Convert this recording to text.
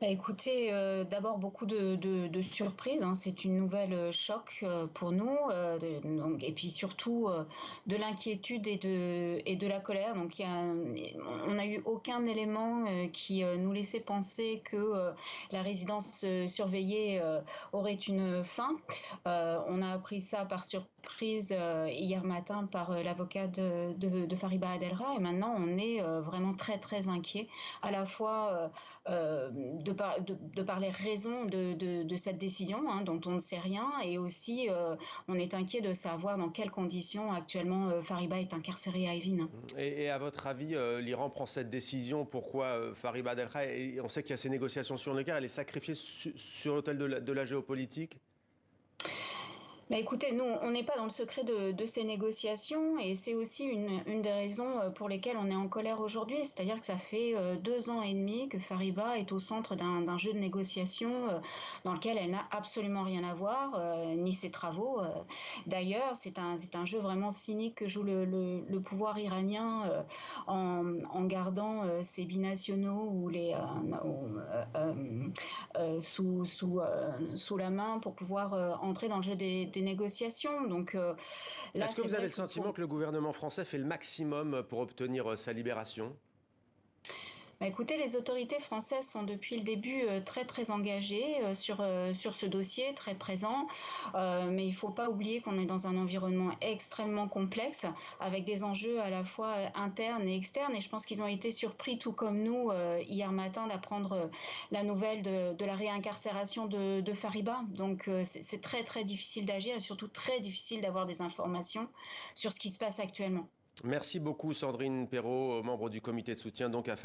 Bah, écoutez, d'abord beaucoup de surprises, hein. C'est une nouvelle, choc, pour nous, donc et puis surtout, de l'inquiétude et de la colère. Donc on n'a eu aucun élément, qui, nous laissait penser que, la résidence, surveillée, aurait une fin. On a appris ça par surprise, hier matin par, l'avocat de Fariba Adelra et maintenant on est, vraiment très, très inquiets à la fois, de par les raisons de cette décision, hein, dont on ne sait rien, et aussi on est inquiet de savoir dans quelles conditions actuellement Fariba est incarcérée à Evin. Et à votre avis, l'Iran prend cette décision, pourquoi Fariba Adelkhaï, et on sait qu'il y a ces négociations sur le cœur, elle est sacrifiée sur l'autel de la géopolitique? Bah, écoutez, nous, on n'est pas dans le secret de ces négociations et c'est aussi une des raisons pour lesquelles on est en colère aujourd'hui. C'est-à-dire que ça fait 2 ans et demi que Fariba est au centre d'un jeu de négociation dans lequel elle n'a absolument rien à voir, ni ses travaux. D'ailleurs, c'est un jeu vraiment cynique que joue le pouvoir iranien en gardant ces binationaux ou sous la main pour pouvoir entrer dans le jeu des négociations. Donc là, Est-ce que c'est vous avez vrai le que sentiment que le gouvernement français fait le maximum pour obtenir sa libération? bah, écoutez, les autorités françaises sont depuis le début très très engagées sur ce dossier, très présents. Mais il ne faut pas oublier qu'on est dans un environnement extrêmement complexe, avec des enjeux à la fois internes et externes. Et je pense qu'ils ont été surpris, tout comme nous, hier matin, d'apprendre la nouvelle de la réincarcération de Fariba. Donc c'est très très difficile d'agir et surtout très difficile d'avoir des informations sur ce qui se passe actuellement. Merci beaucoup Sandrine Perrault, membre du comité de soutien donc à